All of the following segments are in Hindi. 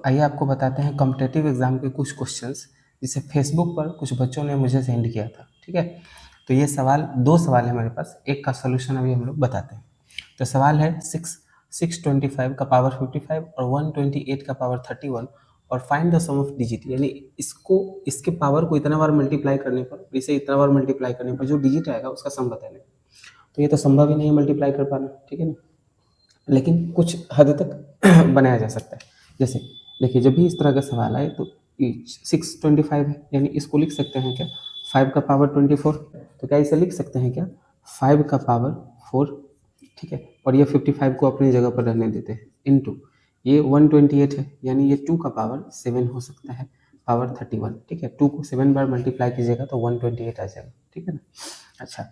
आइए आपको बताते हैं कॉम्पिटिटिव एग्जाम के कुछ क्वेश्चंस जिसे फेसबुक पर कुछ बच्चों ने मुझे सेंड किया था। ठीक है, तो ये दो सवाल है मेरे पास, एक का सोल्यूशन अभी हम लोग बताते हैं। तो सवाल है 625 का पावर 55 और 128 का पावर 31 और find the sum of digit, यानी इसके पावर को इतना बार मल्टीप्लाई करने पर, इसे इतना बार मल्टीप्लाई करने पर जो डिजिट आएगा उसका सम बताना। तो ये तो संभव ही नहीं है मल्टीप्लाई कर पाना, ठीक है ना, लेकिन कुछ हद तक बनाया जा सकता है। जैसे देखिए, जब भी इस तरह का सवाल आए तो 625 है, यानी इसको लिख सकते हैं क्या 5 का पावर 24। तो क्या इसे लिख सकते हैं क्या 5 का पावर 4, ठीक है, और ये 55 को अपनी जगह पर रहने देते हैं, इनटू ये 128 है, यानी ये 2 का पावर 7 हो सकता है, पावर 31, ठीक है। 2 को 7 बार मल्टीप्लाई कीजिएगा तो 128 आ जाएगा, ठीक है ना। अच्छा,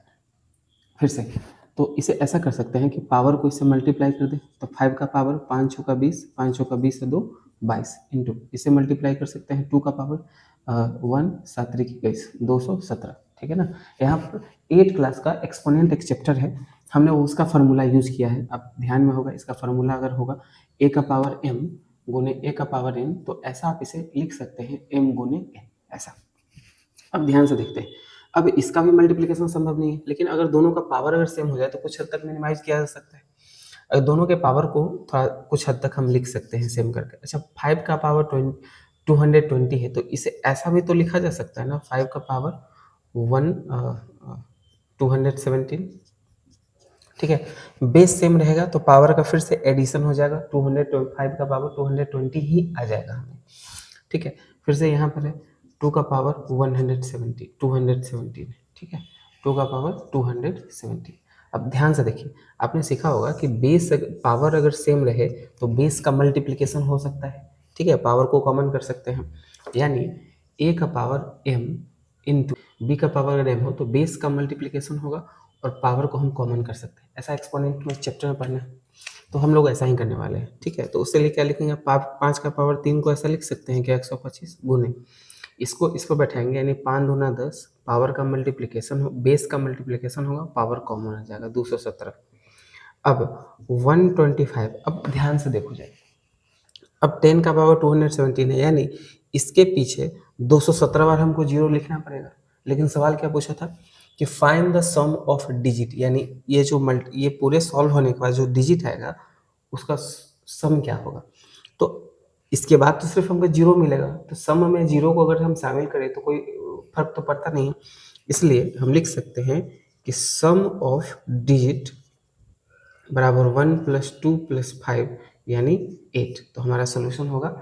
फिर से तो इसे ऐसा कर सकते हैं कि पावर को इससे मल्टीप्लाई कर दे, तो 5 का पावर 5 चौका 20, 5 चौका 20 है 2, 22 इंटू इसे मल्टीप्लाई कर सकते हैं 2 का पावर 1 7 3 21 217, ठीक है ना। यहाँ पर 8 क्लास का एक्सपोनेंट एक चैप्टर है, हमने उसका फार्मूला यूज किया है, अब ध्यान में होगा इसका फार्मूला अगर होगा ए का पावर m गुने ए का पावर n, तो ऐसा आप इसे लिख सकते हैं m गुने n, ऐसा। अब ध्यान से देखते हैं, अब इसका भी मल्टीप्लिकेशन संभव नहीं है, लेकिन अगर दोनों का पावर अगर सेम हो जाए तो कुछ हद तक मिनिमाइज किया जा सकता है। अगर दोनों के पावर को थोड़ा कुछ हद तक हम लिख सकते हैं सेम करके। अच्छा, 5 का पावर 220 है, तो इसे ऐसा भी तो लिखा जा सकता है ना, 5 का पावर 217, ठीक है। बेस सेम रहेगा तो पावर का फिर से एडिशन हो जाएगा, 205 का पावर 220 ही आ जाएगा हमें, ठीक है। फिर से यहाँ पर है 2 का पावर 217, ठीक है, 2 का पावर 217। अब ध्यान से देखिए, आपने सीखा होगा कि बेस पावर अगर सेम रहे तो बेस का मल्टीप्लिकेशन हो सकता है, ठीक है, पावर को कॉमन कर सकते हैं, यानी ए का पावर m इंटू बी का पावर अगर m हो तो बेस का मल्टीप्लिकेशन होगा और पावर को हम कॉमन कर सकते हैं। ऐसा एक्सपोनेंट में चैप्टर में पढ़ना है, तो हम लोग ऐसा ही करने वाले हैं, ठीक है। तो उससे लिए क्या लिखेंगे, 5 का पावर 3 को ऐसा लिख सकते हैं कि 125 गुने इसको इस पर बैठाएंगे, यानी 5 दूना 10, पावर का मल्टीप्लिकेशन हो, बेस का मल्टीप्लिकेशन होगा, पावर कॉमन आ जाएगा 217। अब 125, अब ध्यान से देखो जाए, अब 10 का पावर 217 है, यानी इसके पीछे 217 बार हमको जीरो लिखना पड़ेगा। लेकिन सवाल क्या पूछा था कि find the sum of digit, यानी ये पूरे सॉल्व होने के बाद जो डिजिट आएगा उसका सम क्या होगा। तो इसके बाद तो सिर्फ हमको जीरो मिलेगा, तो सम में जीरो को अगर हम शामिल करें तो कोई फर्क तो पड़ता नहीं, इसलिए हम लिख सकते हैं कि सम ऑफ डिजिट बराबर 1 + 2 + 5 यानी 8। तो हमारा सोल्यूशन होगा